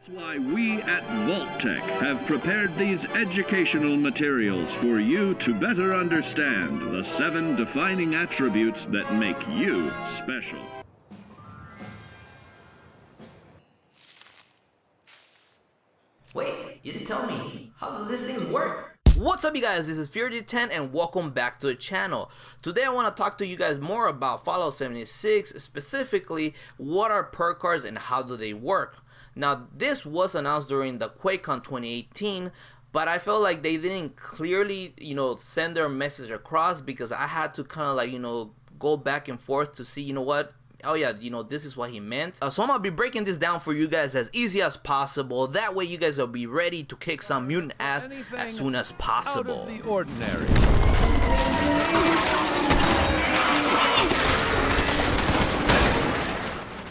That's why we at Vault-Tec have prepared these educational materials for you to better understand the 7 defining attributes that make you special. Wait, you didn't tell me. How do these things work? What's up, you guys? This is Fear10 and welcome back to the channel. Today I want to talk to you guys more about Fallout 76, specifically what are perk cards and how do they work. Now, this was announced during the QuakeCon 2018, but I felt like they didn't clearly, send their message across because I had to kind of like, go back and forth to see, what? Oh yeah, this is what he meant. So I'm gonna be breaking this down for you guys as easy as possible. That way you guys will be ready to kick some mutant ass as soon as possible. Out of the ordinary.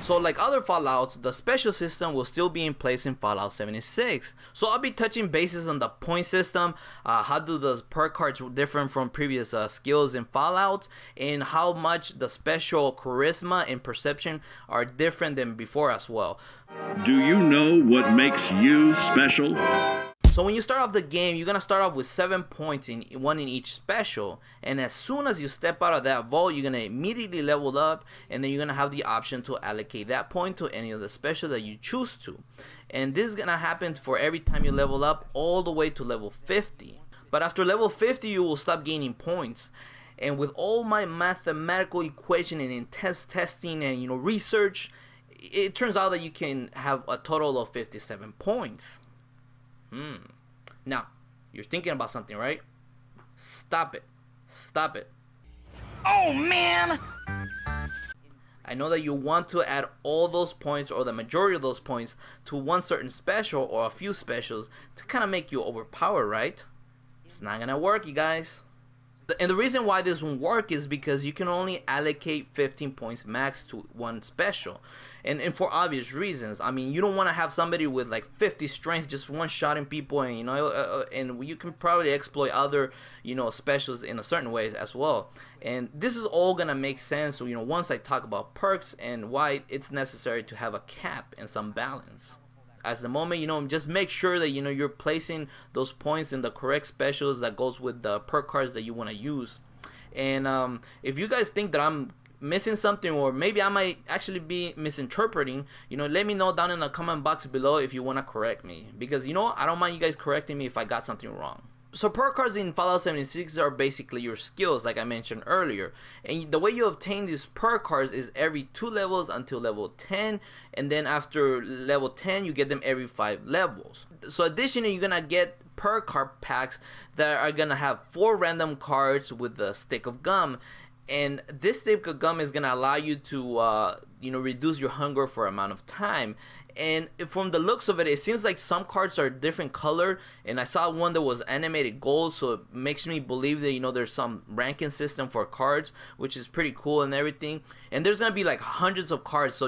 So like other Fallouts, the special system will still be in place in Fallout 76. So I'll be touching bases on the point system, how do the perk cards different from previous skills in Fallout, and how much the special charisma and perception are different than before as well. Do you know what makes you special? So when you start off the game, you're gonna start off with 7 points, one in each special, and as soon as you step out of that vault, you're gonna immediately level up, and then you're gonna have the option to allocate that point to any of the special that you choose to. And this is gonna happen for every time you level up all the way to level 50. But after level 50, you will stop gaining points. And with all my mathematical equation and intense testing and research, it turns out that you can have a total of 57 points. Now, you're thinking about something, right? Stop it. Stop it. Oh man! I know that you want to add all those points or the majority of those points to one certain special or a few specials to kind of make you overpowered, right? It's not gonna work, you guys. And the reason why this won't work is because you can only allocate 15 points max to one special. And for obvious reasons. I mean, you don't want to have somebody with like 50 strength just one-shotting people, and and you can probably exploit other, specials in a certain ways as well. And this is all gonna make sense, once I talk about perks and why it's necessary to have a cap and some balance. At the moment, just make sure that you're placing those points in the correct specials that goes with the perk cards that you want to use. And if you guys think that I'm missing something, or maybe I might actually be misinterpreting, let me know down in the comment box below if you want to correct me, because I don't mind you guys correcting me if I got something wrong. So perk cards in Fallout 76 are basically your skills, like I mentioned earlier, and the way you obtain these perk cards is every 2 levels until level 10, and then after level 10 you get them every 5 levels. So additionally, you're gonna get perk card packs that are gonna have 4 random cards with the stick of gum, and this stick of gum is gonna allow you to reduce your hunger for amount of time. And from the looks of it, it seems like some cards are different colored, and I saw one that was animated gold, so it makes me believe that there's some ranking system for cards, which is pretty cool and everything. And there's gonna be like hundreds of cards, so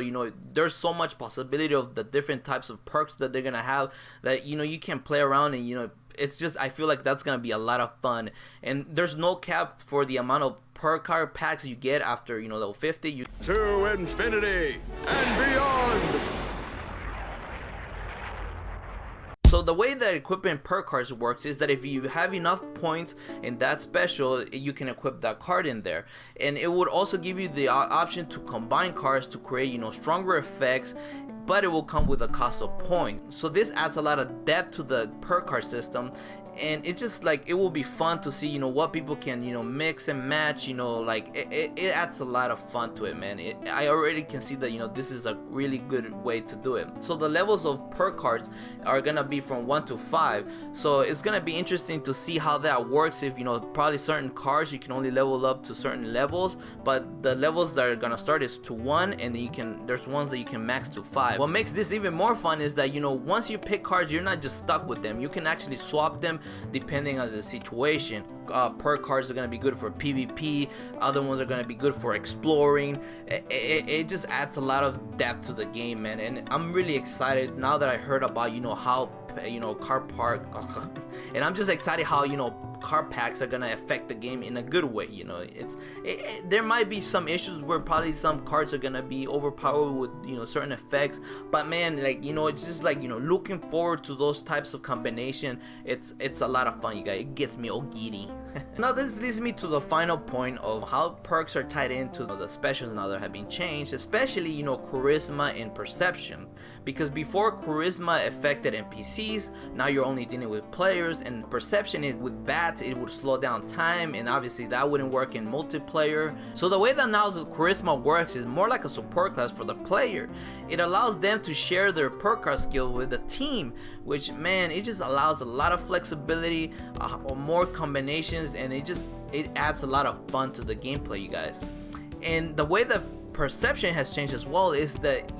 there's so much possibility of the different types of perks that they're gonna have that you can play around, and it's just, I feel like that's gonna be a lot of fun. And there's no cap for the amount of perk card packs you get after level 50. To infinity and beyond! So the way that equipping perk cards works is that if you have enough points in that special, you can equip that card in there. And it would also give you the option to combine cards to create stronger effects, but it will come with a cost of points. So this adds a lot of depth to the perk card system, and it's just like, it will be fun to see what people can mix and match. It adds a lot of fun to it, man. I already can see that this is a really good way to do it. So the levels of perk cards are gonna be from 1 to 5, so it's gonna be interesting to see how that works. If probably certain cards you can only level up to certain levels, but the levels that are gonna start is to 1, and then there's ones that you can max to 5. What makes this even more fun is that once you pick cards, you're not just stuck with them. You can actually swap them depending on the situation. Perk cards are going to be good for PvP, other ones are going to be good for exploring. It just adds a lot of depth to the game, man, and I'm really excited now that I heard about how car park and I'm just excited how card packs are gonna affect the game in a good way. You know, there might be some issues where probably some cards are gonna be overpowered with, you know, certain effects, but man, like, you know, it's just like, you know, looking forward to those types of combination. It's a lot of fun, you guys. It gets me all giddy. Now this leads me to the final point of how perks are tied into the specials now that have been changed, especially, you know, charisma and perception. Because before, charisma affected NPCs, now you're only dealing with players, and perception is with bats, it would slow down time, and obviously that wouldn't work in multiplayer. So the way that now the charisma works is more like a support class for the player. It allows them to share their perk card skill with the team, which, man, it just allows a lot of flexibility, more combinations, and it adds a lot of fun to the gameplay, you guys. And the way that perception has changed as well is that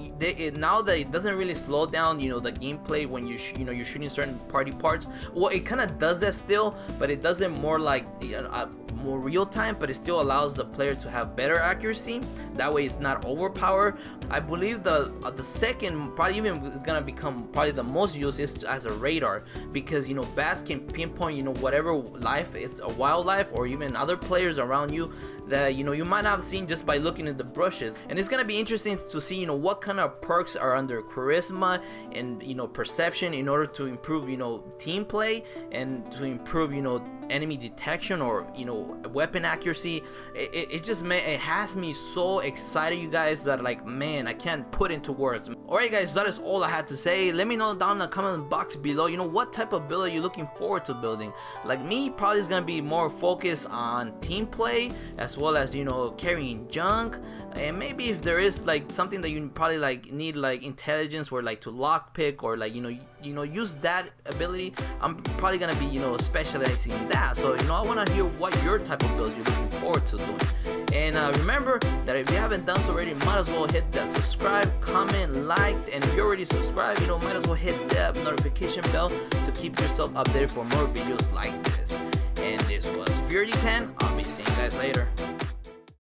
now that it doesn't really slow down, you know, the gameplay when you're shooting certain party parts. Well, it kind of does that still, but it does it more like, you know, more real time, but it still allows the player to have better accuracy. That way it's not overpowered. I believe the second probably even is gonna become probably the most used is as a radar, because, you know, bats can pinpoint, you know, whatever life is, a wildlife or even other players around you that, you know, you might not have seen just by looking at the brushes. And it's gonna be interesting to see, you know, what kind of perks are under charisma and, you know, perception in order to improve, you know, team play and to improve, you know, enemy detection or, you know, weapon accuracy. It just, man, it has me so excited, you guys, that, like, man, I can't put into words. Alright guys, that is all I had to say. Let me know down in the comment box below, you know, what type of build are you looking forward to building. Like me, probably is gonna be more focused on team play as well as, you know, carrying junk, and maybe if there is like something that you probably like need like intelligence or like to lockpick or like, you know, use that ability, I'm probably gonna be, you know, specializing in that. So, you know, I want to hear what your type of builds you're looking forward to doing. And remember that if you haven't done so already, might as well hit that subscribe, comment, like, and if you already subscribed, you know, might as well hit that notification bell to keep yourself updated for more videos like this. And this was Fury 10. I'll be seeing you guys later.